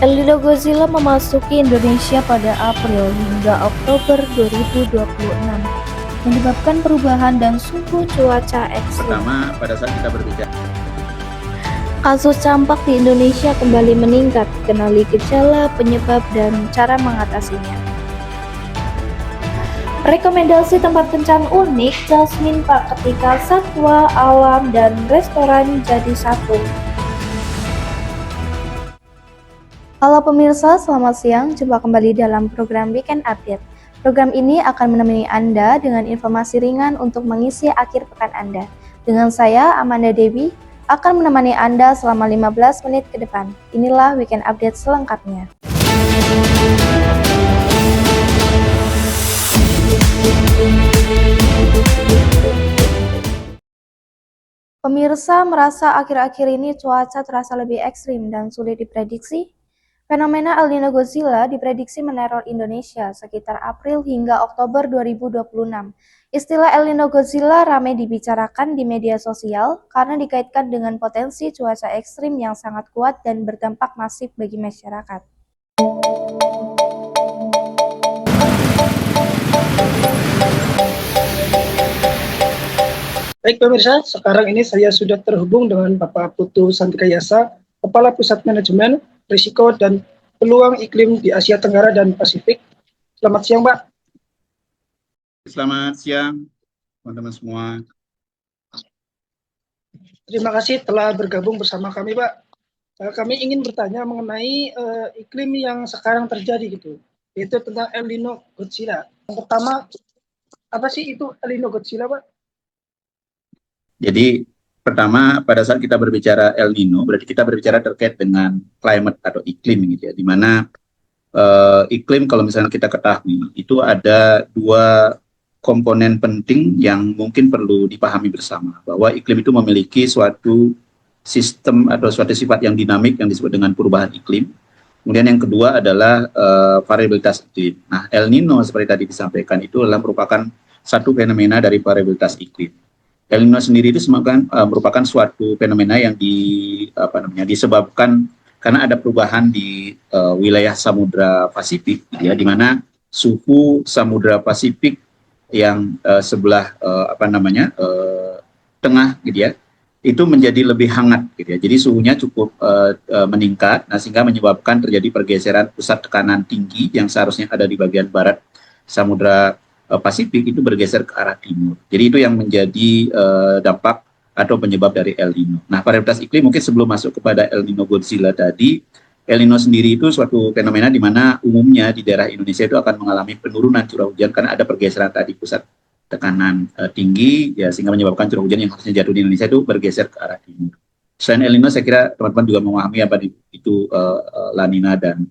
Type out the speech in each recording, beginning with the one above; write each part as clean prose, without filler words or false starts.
El Nino Godzilla memasuki Indonesia pada April hingga Oktober 2026, menyebabkan perubahan dan suhu cuaca ekstrim. Pertama, pada saat kita berbicara Kasus campak di Indonesia kembali meningkat, kenali gejala, penyebab, dan cara mengatasinya. Rekomendasi tempat kencan unik, Jasmine Park ketika satwa, alam, dan restoran jadi satu. Halo pemirsa, selamat siang. Jumpa kembali dalam program Weekend Update. Program ini akan menemani Anda dengan informasi ringan untuk mengisi akhir pekan Anda. Dengan saya, Amanda Dewi, akan menemani Anda selama 15 menit ke depan. Inilah Weekend Update selengkapnya. Pemirsa merasa akhir-akhir ini cuaca terasa lebih ekstrim dan sulit diprediksi? Fenomena El Nino Godzilla diprediksi meneror Indonesia sekitar April hingga Oktober 2026. Istilah El Nino Godzilla ramai dibicarakan di media sosial karena dikaitkan dengan potensi cuaca ekstrim yang sangat kuat dan berdampak masif bagi masyarakat. Baik pemirsa, sekarang ini saya sudah terhubung dengan Bapak Putu Santikayasa, Kepala Pusat Manajemen Risiko dan Peluang Iklim di Asia Tenggara dan Pasifik. Selamat siang, Pak. Selamat siang, teman-teman semua. Terima kasih telah bergabung bersama kami, Pak. Kami ingin bertanya mengenai iklim yang sekarang terjadi gitu, yaitu tentang El Nino Godzilla. Yang pertama, apa sih itu El Nino Godzilla, Pak? Jadi pertama, pada saat kita berbicara El Nino, berarti kita berbicara terkait dengan climate atau iklim gitu ya, di mana iklim kalau misalnya kita ketahui itu ada dua komponen penting yang mungkin perlu dipahami bersama, bahwa iklim itu memiliki suatu sistem atau suatu sifat yang dinamik yang disebut dengan perubahan iklim. Kemudian yang kedua adalah variabilitas iklim. Nah, El Nino seperti tadi disampaikan itu adalah merupakan satu fenomena dari variabilitas iklim. El Nino sendiri itu merupakan suatu fenomena yang disebabkan karena ada perubahan di wilayah Samudra Pasifik, ya, di mana suhu Samudra Pasifik yang sebelah tengah, gitu ya, itu menjadi lebih hangat, gitu ya. Jadi suhunya cukup meningkat, nah sehingga menyebabkan terjadi pergeseran pusat tekanan tinggi yang seharusnya ada di bagian barat Samudra Pasifik itu bergeser ke arah timur. Jadi itu yang menjadi dampak atau penyebab dari El Nino. Nah, varietas iklim mungkin sebelum masuk kepada El Nino Godzilla tadi, El Nino sendiri itu suatu fenomena di mana umumnya di daerah Indonesia itu akan mengalami penurunan curah hujan karena ada pergeseran tadi pusat tekanan tinggi, ya, sehingga menyebabkan curah hujan yang harusnya jatuh di Indonesia itu bergeser ke arah timur. Selain El Nino, saya kira teman-teman juga memahami apa itu La Nina dan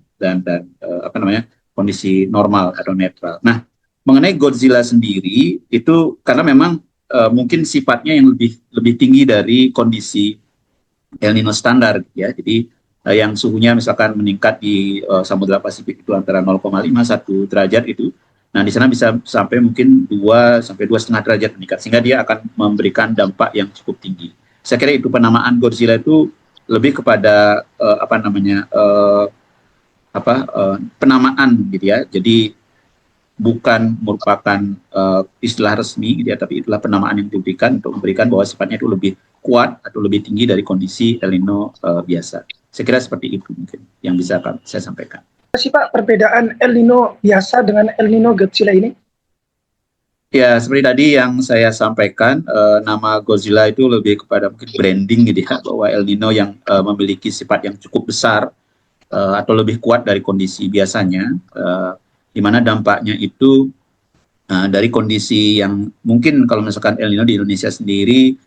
kondisi normal atau netral. Nah, mengenai Godzilla sendiri itu karena memang mungkin sifatnya yang lebih tinggi dari kondisi El Nino standar, ya. Jadi yang suhunya misalkan meningkat di Samudra Pasifik itu antara 0,51 derajat itu. Nah, di sana bisa sampai mungkin 2 sampai 2,5 derajat meningkat, sehingga dia akan memberikan dampak yang cukup tinggi. Saya kira itu penamaan Godzilla itu lebih kepada penamaan, gitu ya. Jadi bukan merupakan istilah resmi, gitu ya, tapi itulah penamaan yang diberikan untuk memberikan bahwa sifatnya itu lebih kuat atau lebih tinggi dari kondisi El Nino biasa. Saya kira seperti itu mungkin yang bisa saya sampaikan. Apa sih, Pak, perbedaan El Nino biasa dengan El Nino Godzilla ini? Ya, seperti tadi yang saya sampaikan, nama Godzilla itu lebih kepada mungkin branding, gitu ya, bahwa El Nino yang memiliki sifat yang cukup besar atau lebih kuat dari kondisi biasanya, di mana dampaknya itu dari kondisi yang mungkin kalau misalkan El Nino di Indonesia sendiri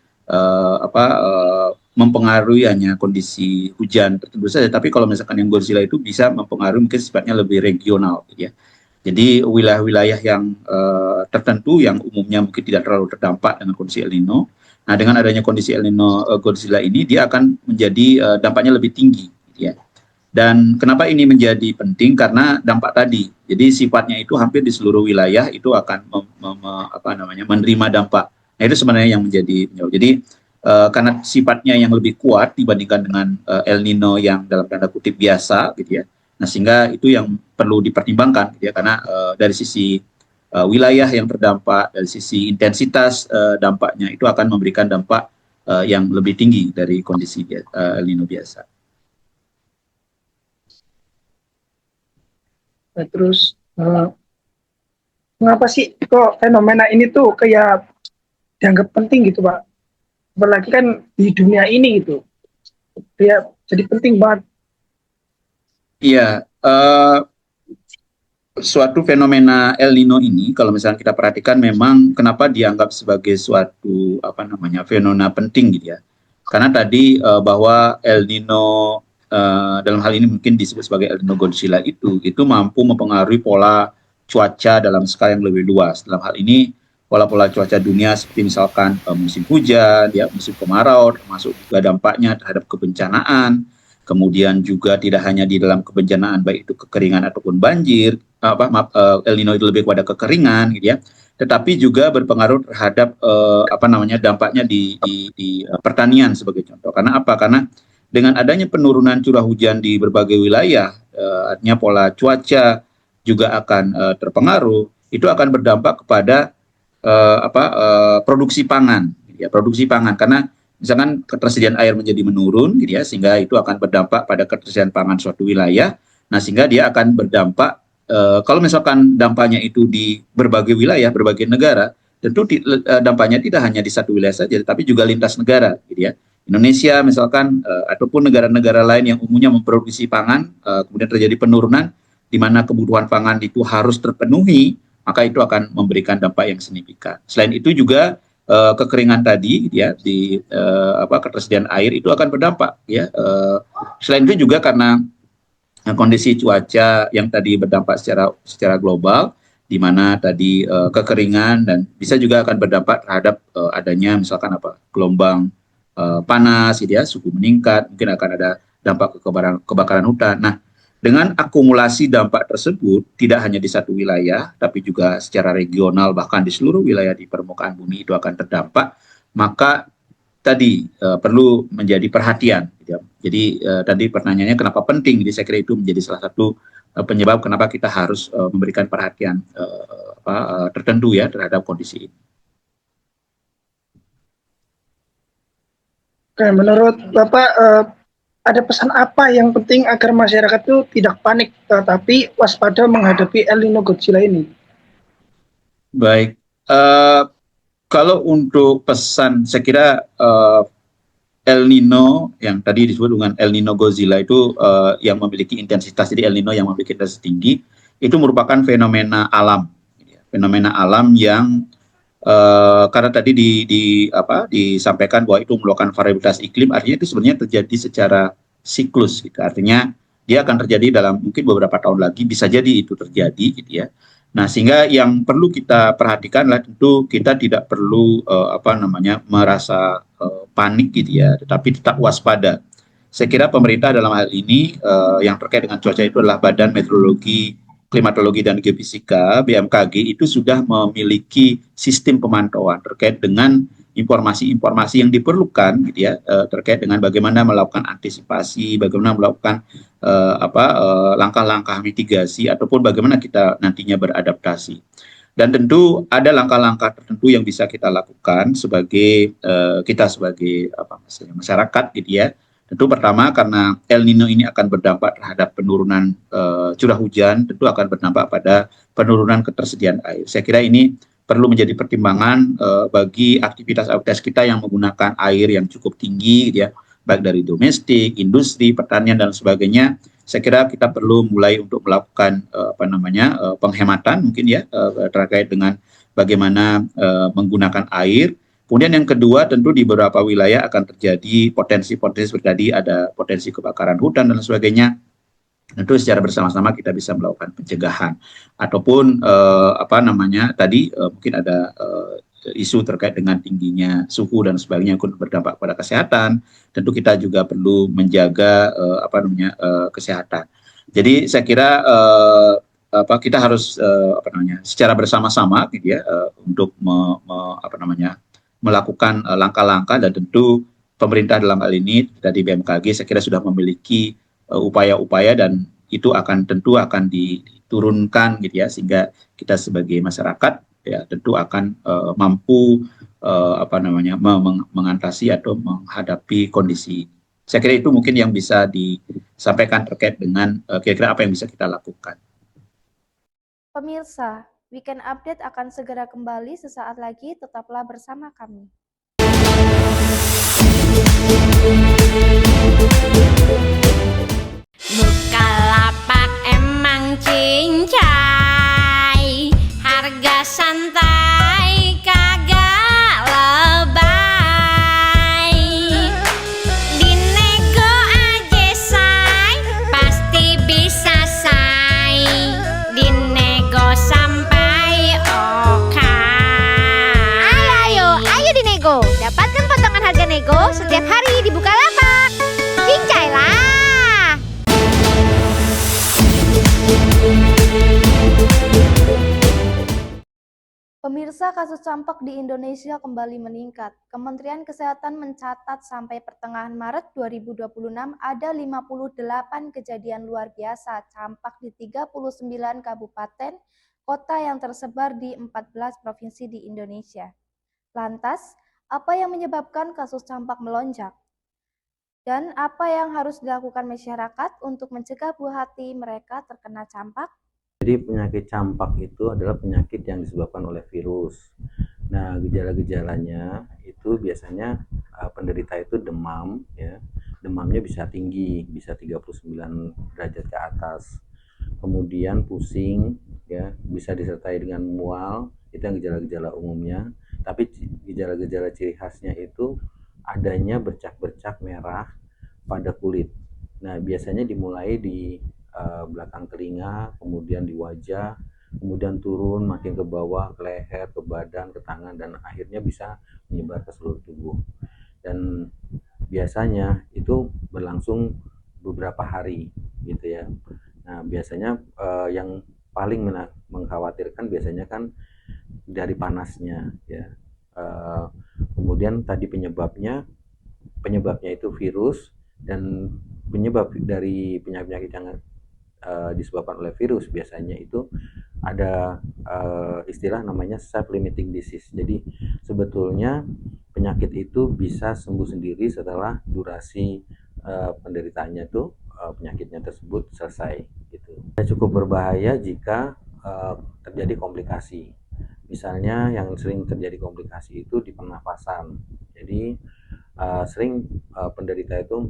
mempengaruhi hanya kondisi hujan tertentu saja, tapi kalau misalkan yang Godzilla itu bisa mempengaruhi mungkin sifatnya lebih regional, gitu ya. Jadi wilayah-wilayah yang tertentu yang umumnya mungkin tidak terlalu terdampak dengan kondisi El Nino. Nah, dengan adanya kondisi El Nino Godzilla ini, dia akan menjadi dampaknya lebih tinggi, gitu ya. Dan kenapa ini menjadi penting? Karena dampak tadi. Jadi sifatnya itu hampir di seluruh wilayah itu akan menerima dampak. Nah, itu sebenarnya yang menjadi. Jadi karena sifatnya yang lebih kuat dibandingkan dengan El Nino yang dalam tanda kutip biasa gitu ya. Nah, sehingga itu yang perlu dipertimbangkan gitu ya, karena dari sisi wilayah yang terdampak, dari sisi intensitas dampaknya itu akan memberikan dampak yang lebih tinggi dari kondisi El Nino biasa. Nah, terus mengapa sih kok fenomena ini tuh kayak dianggap penting gitu Pak? Apalagi kan di dunia ini gitu, dia jadi penting banget. Iya, suatu fenomena El Nino ini kalau misalnya kita perhatikan memang kenapa dianggap sebagai suatu fenomena penting gitu ya. Karena tadi bahwa El Nino dalam hal ini mungkin disebut sebagai El Nino Godzilla itu mampu mempengaruhi pola cuaca dalam skala yang lebih luas. Dalam hal ini pola-pola cuaca dunia seperti misalkan musim hujan, ya musim kemarau, termasuk juga dampaknya terhadap kebencanaan. Kemudian juga tidak hanya di dalam kebencanaan baik itu kekeringan ataupun banjir, El Nino itu lebih kepada kekeringan gitu ya, tetapi juga berpengaruh terhadap dampaknya di pertanian sebagai contoh. Karena apa? Karena dengan adanya penurunan curah hujan di berbagai wilayah, artinya pola cuaca juga akan terpengaruh. Itu akan berdampak kepada produksi pangan, gitu ya, produksi pangan. Karena misalkan ketersediaan air menjadi menurun, gitu ya, sehingga itu akan berdampak pada ketersediaan pangan suatu wilayah. Nah, sehingga dia akan berdampak kalau misalkan dampaknya itu di berbagai wilayah, berbagai negara, tentu dampaknya tidak hanya di satu wilayah saja, tapi juga lintas negara, gitu ya. Indonesia misalkan ataupun negara-negara lain yang umumnya memproduksi pangan, kemudian terjadi penurunan di mana kebutuhan pangan itu harus terpenuhi, maka itu akan memberikan dampak yang signifikan. Selain itu juga kekeringan tadi ya di ketersediaan air itu akan berdampak ya. Selain itu juga karena kondisi cuaca yang tadi berdampak secara global, di mana tadi kekeringan dan bisa juga akan berdampak terhadap adanya misalkan gelombang panas, gitu ya, suhu meningkat, mungkin akan ada dampak kebakaran hutan. Nah, dengan akumulasi dampak tersebut tidak hanya di satu wilayah, tapi juga secara regional bahkan di seluruh wilayah di permukaan bumi itu akan terdampak, maka tadi perlu menjadi perhatian. Gitu ya. Jadi tadi pertanyaannya kenapa penting? Jadi saya kira itu menjadi salah satu penyebab kenapa kita harus memberikan perhatian tertentu ya terhadap kondisi ini. Oke, menurut Bapak ada pesan apa yang penting agar masyarakat itu tidak panik tetapi waspada menghadapi El Nino Godzilla ini? Baik, kalau untuk pesan, saya kira El Nino yang tadi disebut dengan El Nino Godzilla itu yang memiliki intensitas, jadi El Nino yang memiliki intensitas tinggi, itu merupakan fenomena alam, fenomena alam yang karena tadi disampaikan bahwa itu merupakan variabilitas iklim, artinya itu sebenarnya terjadi secara siklus, gitu. Artinya dia akan terjadi dalam mungkin beberapa tahun lagi, bisa jadi itu terjadi, gitu ya. Nah, sehingga yang perlu kita perhatikan adalah tentu kita tidak perlu merasa panik, gitu ya, tetapi tetap waspada. Saya kira pemerintah dalam hal ini yang terkait dengan cuaca itu adalah Badan Meteorologi, Klimatologi dan Geofisika (BMKG) itu sudah memiliki sistem pemantauan terkait dengan informasi-informasi yang diperlukan, gitu ya, terkait dengan bagaimana melakukan antisipasi, bagaimana melakukan langkah-langkah mitigasi ataupun bagaimana kita nantinya beradaptasi. Dan tentu ada langkah-langkah tertentu yang bisa kita lakukan sebagai kita sebagai masyarakat, gitu ya. Tentu pertama karena El Nino ini akan berdampak terhadap penurunan curah hujan, tentu akan berdampak pada penurunan ketersediaan air. Saya kira ini perlu menjadi pertimbangan bagi aktivitas-aktivitas kita yang menggunakan air yang cukup tinggi, gitu ya, baik dari domestik, industri, pertanian dan sebagainya. Saya kira kita perlu mulai untuk melakukan penghematan mungkin ya terkait dengan bagaimana menggunakan air. Kemudian yang kedua tentu di beberapa wilayah akan terjadi potensi-potensi seperti tadi, ada potensi kebakaran hutan dan sebagainya. Tentu secara bersama-sama kita bisa melakukan pencegahan ataupun mungkin ada isu terkait dengan tingginya suhu dan sebagainya yang berdampak pada kesehatan. Tentu kita juga perlu menjaga kesehatan. Jadi saya kira kita harus secara bersama-sama, gitu ya, untuk melakukan langkah-langkah, dan tentu pemerintah dalam hal ini dari BMKG saya kira sudah memiliki upaya-upaya, dan itu tentu akan diturunkan gitu ya, sehingga kita sebagai masyarakat ya tentu akan mampu mengatasi atau menghadapi kondisi. Saya kira itu mungkin yang bisa disampaikan terkait dengan kira-kira apa yang bisa kita lakukan. Pemirsa, Weekend Update akan segera kembali sesaat lagi, tetaplah bersama kami. Bukalapak emang cincai, harga santai kagak lebay. Dinego aja say, pasti bisa say. Dinego sampai okay. Ayo dinego, dapatkan potongan harga nego setiap hari di Bukalapak. Cincailah. Pemirsa, kasus campak di Indonesia kembali meningkat. Kementerian Kesehatan mencatat sampai pertengahan Maret 2026 ada 58 kejadian luar biasa campak di 39 kabupaten kota yang tersebar di 14 provinsi di Indonesia. Lantas, apa yang menyebabkan kasus campak melonjak? Dan apa yang harus dilakukan masyarakat untuk mencegah buah hati mereka terkena campak? Jadi penyakit campak itu adalah penyakit yang disebabkan oleh virus. Nah, gejala-gejalanya itu biasanya penderita itu demam, ya. Demamnya bisa tinggi, bisa 39 derajat ke atas. Kemudian pusing, ya, bisa disertai dengan mual, itu yang gejala-gejala umumnya. Tapi gejala-gejala ciri khasnya itu adanya bercak-bercak merah pada kulit. Nah, biasanya dimulai di belakang telinga, kemudian di wajah, kemudian turun makin ke bawah, ke leher, ke badan, ke tangan, dan akhirnya bisa menyebar ke seluruh tubuh. Dan biasanya itu berlangsung beberapa hari gitu ya. Nah, biasanya yang paling mengkhawatirkan biasanya kan dari panasnya ya. Kemudian tadi penyebabnya itu virus, dan penyebab dari penyakit yang disebabkan oleh virus biasanya itu ada istilah namanya self-limiting disease. Jadi sebetulnya penyakit itu bisa sembuh sendiri setelah durasi penderitaannya itu penyakitnya tersebut selesai gitu. Cukup berbahaya jika terjadi komplikasi. Misalnya yang sering terjadi komplikasi itu di pernafasan. Jadi sering penderita itu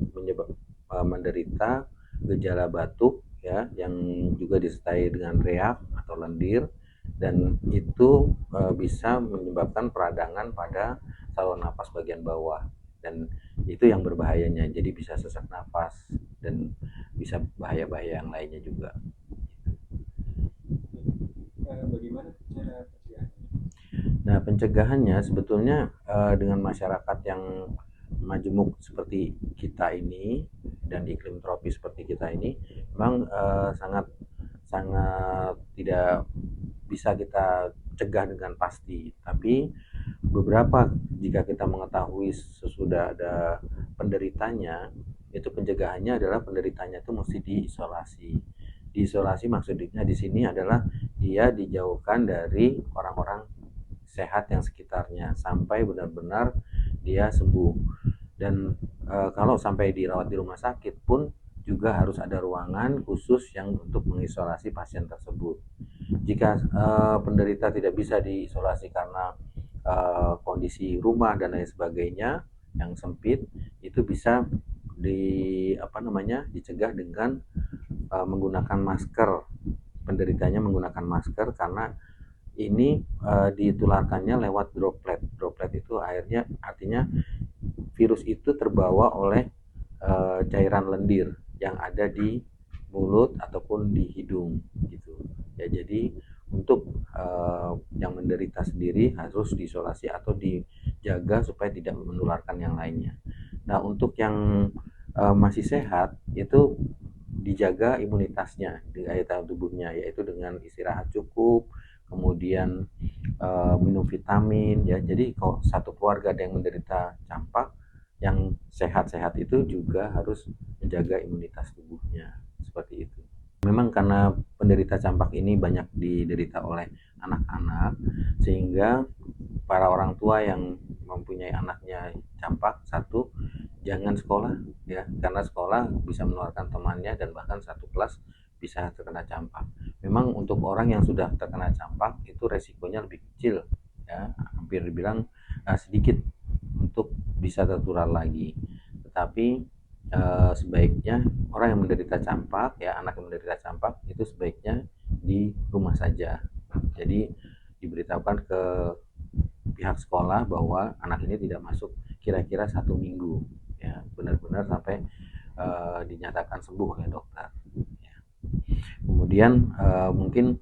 menderita gejala batuk ya, yang juga disertai dengan reak atau lendir, dan itu bisa menyebabkan peradangan pada saluran napas bagian bawah, dan itu yang berbahayanya. Jadi bisa sesak napas dan bisa bahaya-bahaya yang lainnya juga. Bagaimana cara pencegahannya? Nah, pencegahannya sebetulnya dengan masyarakat yang majemuk seperti kita ini dan iklim tropis seperti kita ini memang sangat tidak bisa kita cegah dengan pasti, tapi beberapa jika kita mengetahui sesudah ada penderitanya, itu pencegahannya adalah penderitanya itu mesti diisolasi. Diisolasi maksudnya di sini adalah dia dijauhkan dari orang-orang sehat yang sekitarnya sampai benar-benar dia sembuh. Dan kalau sampai dirawat di rumah sakit pun juga harus ada ruangan khusus yang untuk mengisolasi pasien tersebut. Jika penderita tidak bisa diisolasi karena kondisi rumah dan lain sebagainya yang sempit, itu bisa dicegah dengan menggunakan masker. Penderitanya menggunakan masker karena ini ditularkannya lewat droplet. Droplet itu artinya virus itu terbawa oleh cairan lendir yang ada di mulut ataupun di hidung gitu ya. Jadi untuk yang menderita sendiri harus diisolasi atau dijaga supaya tidak menularkan yang lainnya. Nah, untuk yang masih sehat itu dijaga imunitasnya, daya tahan tubuhnya, yaitu dengan istirahat cukup, kemudian minum vitamin ya. Jadi kalau satu keluarga ada yang menderita campak, yang sehat-sehat itu juga harus menjaga imunitas tubuhnya, seperti itu. Memang karena penderita campak ini banyak diderita oleh anak-anak, sehingga para orang tua yang mempunyai anaknya campak, satu, jangan sekolah ya, karena sekolah bisa menularkan temannya dan bahkan satu kelas bisa terkena campak. Memang untuk orang yang sudah terkena campak itu resikonya lebih kecil ya, hampir dibilang sedikit untuk bisa tertular lagi. Tetapi sebaiknya orang yang menderita campak ya, anak yang menderita campak itu sebaiknya di rumah saja. Jadi diberitahukan ke pihak sekolah bahwa anak ini tidak masuk kira-kira 1 minggu ya, benar-benar sampai dinyatakan sembuh oleh dokter ya. Kemudian mungkin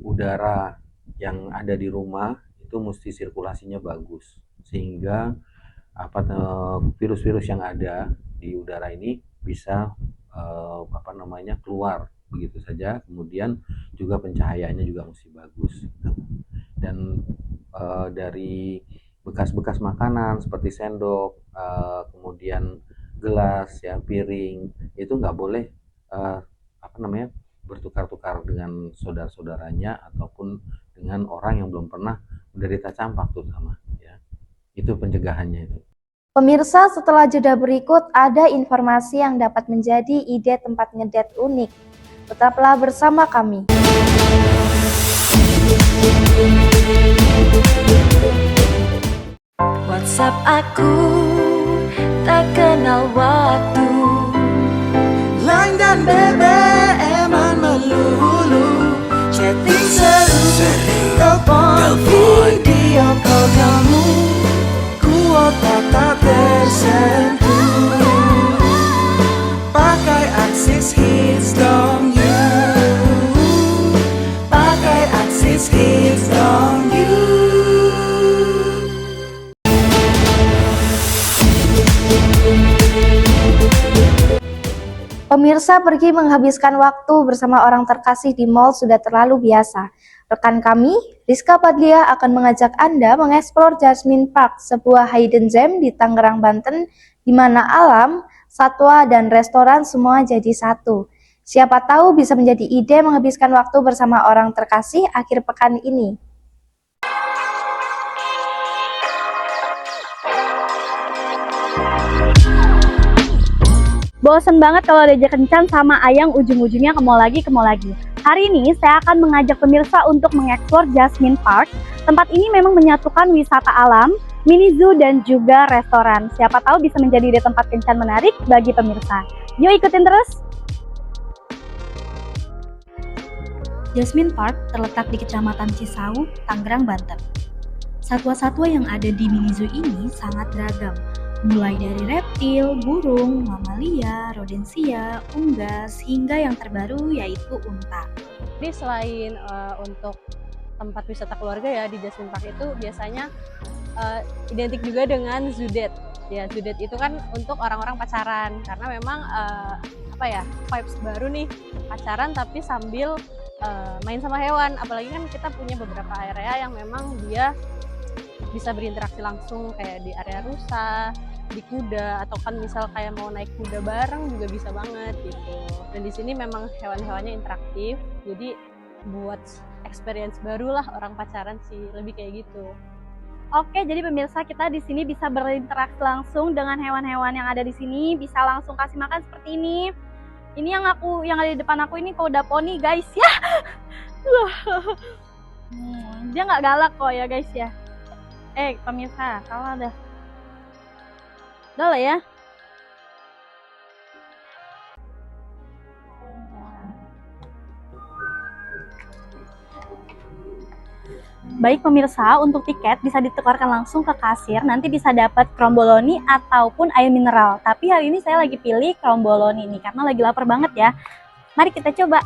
udara yang ada di rumah itu mesti sirkulasinya bagus, sehingga virus-virus yang ada di udara ini bisa keluar begitu saja. Kemudian juga pencahayaannya juga mesti bagus dan dari bekas-bekas makanan seperti sendok, kemudian gelas ya, piring, itu nggak boleh bertukar-tukar dengan saudara-saudaranya ataupun dengan orang yang belum pernah menderita campak terutama ya. Itu pencegahannya itu. Pemirsa, setelah jeda berikut ada informasi yang dapat menjadi ide tempat ngedate unik. Tetaplah bersama kami. WhatsApp aku tak kenal waktu, Line dan BBM-an melulu, chatting seru, telepon video call kamu, kuota tak tersentuh, pakai Axis Hits dong you, pakai Axis Hits dong you. Pemirsa, pergi menghabiskan waktu bersama orang terkasih di mall sudah terlalu biasa. Rekan kami, Rizka Padlia, akan mengajak Anda mengeksplor Jasmine Park, sebuah hidden gem di Tangerang, Banten, di mana alam, satwa, dan restoran semua jadi satu. Siapa tahu bisa menjadi ide menghabiskan waktu bersama orang terkasih akhir pekan ini. Bosen banget kalau diajak kencan sama ayang ujung-ujungnya ke mall lagi. Hari ini saya akan mengajak pemirsa untuk mengeksplor Jasmine Park. Tempat ini memang menyatukan wisata alam, mini zoo, dan juga restoran. Siapa tahu bisa menjadi tempat kencan menarik bagi pemirsa. Yuk ikutin terus! Jasmine Park terletak di Kecamatan Cisau, Tangerang, Banten. Satwa-satwa yang ada di mini zoo ini sangat beragam, mulai dari reptil, burung, mamalia, rodensia, unggas, hingga yang terbaru yaitu unta. Jadi selain untuk tempat wisata keluarga ya, di Jasmine Park itu biasanya identik juga dengan zoo date. Ya, zoo date itu kan untuk orang-orang pacaran, karena memang vibes baru nih, pacaran tapi sambil main sama hewan. Apalagi kan kita punya beberapa area yang memang dia bisa berinteraksi langsung, kayak di area rusa, di kuda, atau kan misal kayak mau naik kuda bareng juga bisa banget gitu. Dan di sini memang hewan-hewannya interaktif, jadi buat experience baru lah orang pacaran sih, lebih kayak gitu. Oke, jadi pemirsa, kita di sini bisa berinteraksi langsung dengan hewan-hewan yang ada di sini, bisa langsung kasih makan seperti ini. Ini yang ada di depan aku ini kuda poni, guys ya. Dia nggak galak kok ya guys ya. Pemirsa, kalah dah. Udah lah ya. Baik pemirsa, untuk tiket bisa ditukarkan langsung ke kasir, nanti bisa dapat kromboloni ataupun air mineral. Tapi hari ini saya lagi pilih kromboloni nih karena lagi lapar banget ya. Mari kita coba.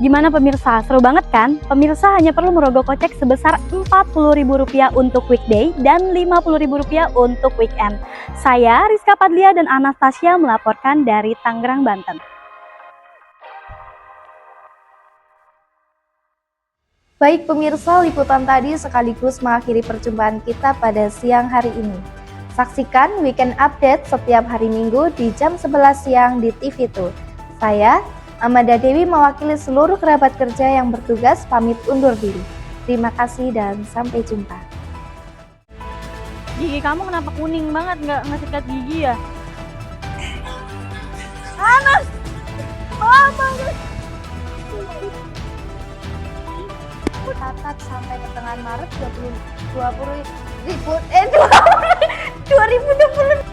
Gimana pemirsa? Seru banget kan? Pemirsa hanya perlu merogoh kocek sebesar Rp40.000 untuk weekday dan Rp50.000 untuk weekend. Saya Rizka Padlia dan Anastasia melaporkan dari Tangerang, Banten. Baik pemirsa, liputan tadi sekaligus mengakhiri perjumpaan kita pada siang hari ini. Saksikan Weekend Update setiap hari Minggu di jam 11 siang di TV2. Saya, Amanda Dewi, mewakili seluruh kerabat kerja yang bertugas pamit undur diri. Terima kasih dan sampai jumpa. Gigi kamu kenapa kuning banget? Nggak sikat gigi ya? Panas! Oh, panas! Catat sampai pertengahan Maret 2020